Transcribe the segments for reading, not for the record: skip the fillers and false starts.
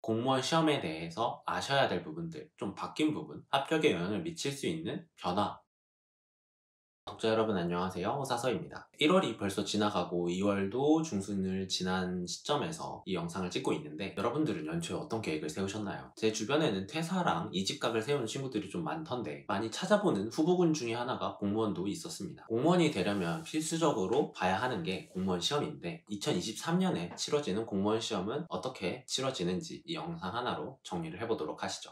공무원 시험에 대해서 아셔야 될 부분들, 좀 바뀐 부분, 합격에 영향을 미칠 수 있는 변화. 독자 여러분 안녕하세요. 호사서입니다. 1월이 벌써 지나가고 2월도 중순을 지난 시점에서 이 영상을 찍고 있는데, 여러분들은 연초에 어떤 계획을 세우셨나요? 제 주변에는 퇴사랑 이직각을 세우는 친구들이 좀 많던데, 많이 찾아보는 후보군 중에 하나가 공무원도 있었습니다. 공무원이 되려면 필수적으로 봐야 하는 게 공무원 시험인데, 2023년에 치러지는 공무원 시험은 어떻게 치러지는지 이 영상 하나로 정리를 해보도록 하시죠.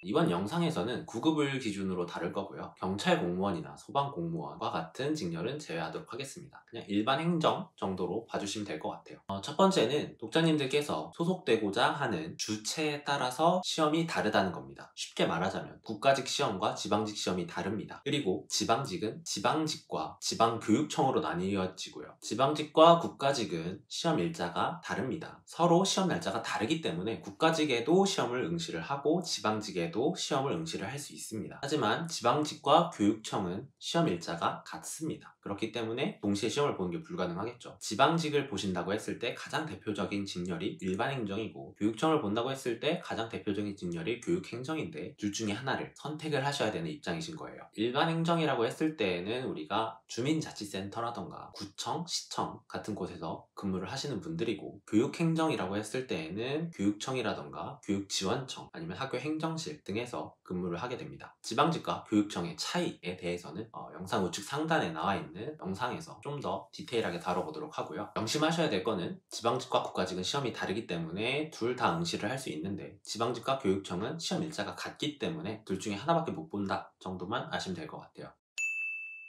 이번 영상에서는 9급을 기준으로 다룰 거고요. 경찰 공무원이나 소방 공무원과 같은 직렬은 제외하도록 하겠습니다. 그냥 일반 행정 정도로 봐주시면 될 것 같아요. 첫 번째는 독자님들께서 소속되고자 하는 주체에 따라서 시험이 다르다는 겁니다. 쉽게 말하자면 국가직 시험과 지방직 시험이 다릅니다. 그리고 지방직은 지방직과 지방교육청으로 나뉘어지고요. 지방직과 국가직은 시험 일자가 다릅니다. 서로 시험 날짜가 다르기 때문에 국가직에도 시험을 응시를 하고 지방직에도 시험을 응시를 할 수 있습니다. 하지만 지방직과 교육청은 시험 일자가 같습니다. 그렇기 때문에 동시에 시험을 보는 게 불가능하겠죠. 지방직을 보신다고 했을 때 가장 대표적인 직렬이 일반행정이고, 교육청을 본다고 했을 때 가장 대표적인 직렬이 교육행정인데, 둘 중에 하나를 선택을 하셔야 되는 입장이신 거예요. 일반행정이라고 했을 때에는 우리가 주민자치센터라던가 구청, 시청 같은 곳에서 근무를 하시는 분들이고, 교육행정이라고 했을 때에는 교육청이라던가 교육지원청 아니면 학교행정실 등에서 근무를 하게 됩니다. 지방직과 교육청의 차이에 대해서는 영상 우측 상단에 나와 있는 영상에서 좀 더 디테일하게 다뤄보도록 하고요. 명심하셔야 될 거는 지방직과 국가직은 시험이 다르기 때문에 둘 다 응시를 할 수 있는데, 지방직과 교육청은 시험 일자가 같기 때문에 둘 중에 하나밖에 못 본다 정도만 아시면 될 것 같아요.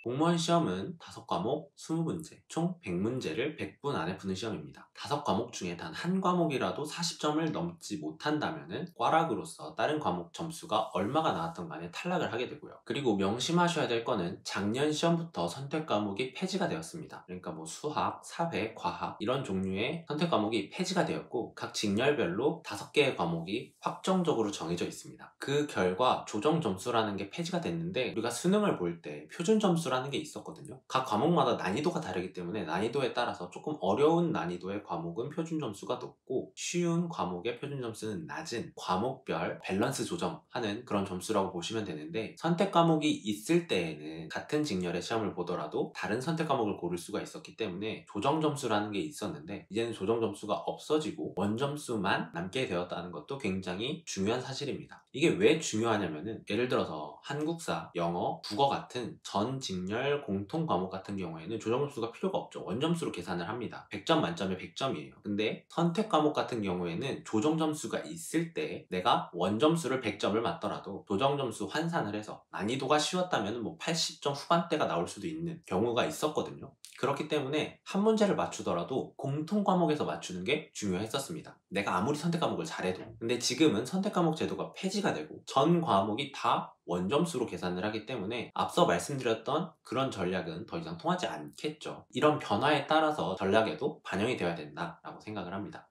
공무원 시험은 5과목 20문제, 총 100문제를 100분 안에 푸는 시험입니다. 5과목 중에 단 한 과목이라도 40점을 넘지 못한다면 꽈락으로서 다른 과목 점수가 얼마가 나왔던 간에 탈락을 하게 되고요. 그리고 명심하셔야 될 거는 작년 시험부터 선택 과목이 폐지가 되었습니다. 그러니까 뭐 수학, 사회, 과학 이런 종류의 선택 과목이 폐지가 되었고, 각 직렬별로 5개의 과목이 확정적으로 정해져 있습니다. 그 결과 조정 점수라는 게 폐지가 됐는데, 우리가 수능을 볼 때 표준 점수라는 게 있었거든요. 각 과목마다 난이도가 다르기 때문에 난이도에 따라서 조금 어려운 난이도의 과목은 표준 점수가 높고, 쉬운 과목의 표준 점수는 낮은 과목별 밸런스 조정하는 그런 점수라고 보시면 되는데, 선택 과목이 있을 때에는 같은 직렬의 시험을 보더라도 다른 선택 과목을 고를 수가 있었기 때문에 조정 점수라는 게 있었는데, 이제는 조정 점수가 없어지고 원점수만 남게 되었다는 것도 굉장히 중요한 사실입니다. 이게 왜 중요하냐면은, 예를 들어서 한국사, 영어, 국어 같은 전 직렬 공통 과목 같은 경우에는 조정 점수가 필요가 없죠. 원점수로 계산을 합니다. 100점 만점에 100점이에요. 근데 선택 과목 같은 경우에는 조정 점수가 있을 때 내가 원점수를 100점을 맞더라도 조정 점수 환산을 해서 난이도가 쉬웠다면 뭐 80점 후반대가 나올 수도 있는 경우가 있었거든요. 그렇기 때문에 한 문제를 맞추더라도 공통 과목에서 맞추는 게 중요했었습니다. 내가 아무리 선택 과목을 잘해도. 근데 지금은 선택 과목 제도가 폐지가 되고 전 과목이 다 원점수로 계산을 하기 때문에 앞서 말씀드렸던 그런 전략은 더 이상 통하지 않겠죠. 이런 변화에 따라서 전략에도 반영이 되어야 된다라고 생각을 합니다.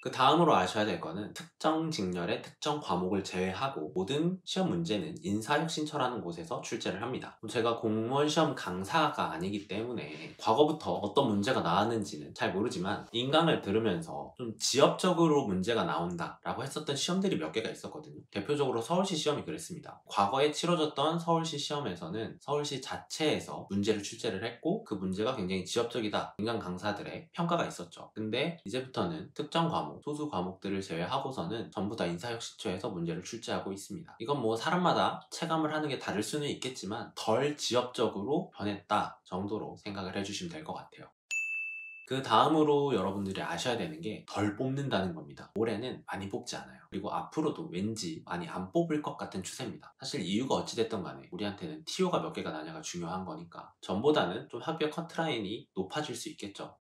그 다음으로 아셔야 될 거는, 특정 직렬의 특정 과목을 제외하고 모든 시험 문제는 인사혁신처라는 곳에서 출제를 합니다. 제가 공무원 시험 강사가 아니기 때문에 과거부터 어떤 문제가 나왔는지는 잘 모르지만, 인강을 들으면서 좀 지역적으로 문제가 나온다 라고 했었던 시험들이 몇 개가 있었거든요. 대표적으로 서울시 시험이 그랬습니다. 과거에 치러졌던 서울시 시험에서는 서울시 자체에서 문제를 출제를 했고, 그 문제가 굉장히 지역적이다, 인강 강사들의 평가가 있었죠. 근데 이제부터는 특정 과목, 소수 과목들을 제외하고서는 전부 다 인사혁신처에서 문제를 출제하고 있습니다. 이건 뭐 사람마다 체감을 하는 게 다를 수는 있겠지만, 덜 지역적으로 변했다 정도로 생각을 해주시면 될 것 같아요. 그 다음으로 여러분들이 아셔야 되는 게 덜 뽑는다는 겁니다. 올해는 많이 뽑지 않아요. 그리고 앞으로도 왠지 많이 안 뽑을 것 같은 추세입니다. 사실 이유가 어찌됐든 간에 우리한테는 TO가 몇 개가 나냐가 중요한 거니까, 전보다는 좀 합격 커트라인이 높아질 수 있겠죠.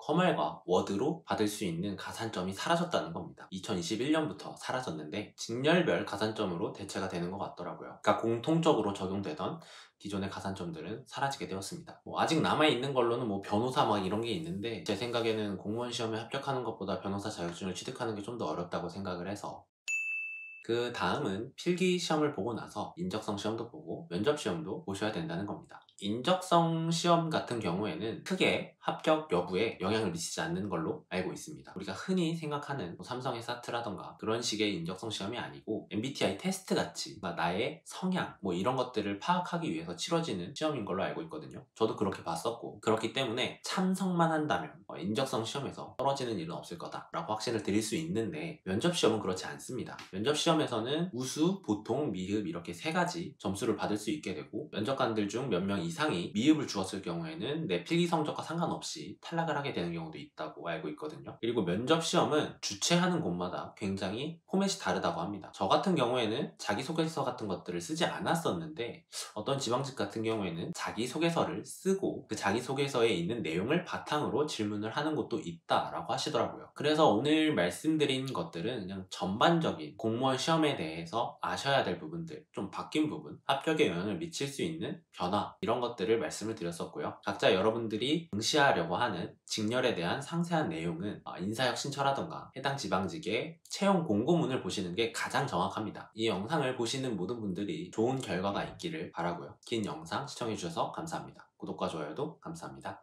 커말과 워드로 받을 수 있는 가산점이 사라졌다는 겁니다. 2021년부터 사라졌는데 직렬별 가산점으로 대체가 되는 것 같더라고요. 그러니까 공통적으로 적용되던 기존의 가산점들은 사라지게 되었습니다. 아직 남아있는 걸로는 변호사 막 이런 게 있는데, 제 생각에는 공무원 시험에 합격하는 것보다 변호사 자격증을 취득하는 게 좀 더 어렵다고 생각을 해서. 그 다음은 필기 시험을 보고 나서 인적성 시험도 보고 면접 시험도 보셔야 된다는 겁니다. 인적성 시험 같은 경우에는 크게 합격 여부에 영향을 미치지 않는 걸로 알고 있습니다. 우리가 흔히 생각하는 삼성의 사트라던가 그런 식의 인적성 시험이 아니고 MBTI 테스트 같이 나의 성향 이런 것들을 파악하기 위해서 치러지는 시험인 걸로 알고 있거든요. 저도 그렇게 봤었고, 그렇기 때문에 참석만 한다면 인적성 시험에서 떨어지는 일은 없을 거다라고 확신을 드릴 수 있는데, 면접 시험은 그렇지 않습니다. 면접 시험에서는 우수, 보통, 미흡 이렇게 세 가지 점수를 받을 수 있게 되고, 면접관들 중 몇 명 이상이 미흡을 주었을 경우에는 내 필기 성적과 상관없이 탈락을 하게 되는 경우도 있다고 알고 있거든요. 그리고 면접 시험은 주최하는 곳마다 굉장히 포맷이 다르다고 합니다. 저 같은 경우에는 자기소개서 같은 것들을 쓰지 않았었는데, 어떤 지방직 같은 경우에는 자기소개서를 쓰고 그 자기소개서에 있는 내용을 바탕으로 질문을 하는 곳도 있다라고 하시더라고요. 그래서 오늘 말씀드린 것들은 그냥 전반적인 공무원 시험에 대해서 아셔야 될 부분들, 좀 바뀐 부분, 합격에 영향을 미칠 수 있는 변화, 이런 것들을 말씀을 드렸었고요. 각자 여러분들이 응시하려고 하는 직렬에 대한 상세한 내용은 인사혁 신처라던가 해당 지방직의 채용 공고문을 보시는 게 가장 정확합니다. 이 영상을 보시는 모든 분들이 좋은 결과가 있기를 바라고요. 긴 영상 시청해주셔서 감사합니다. 구독과 좋아요도 감사합니다.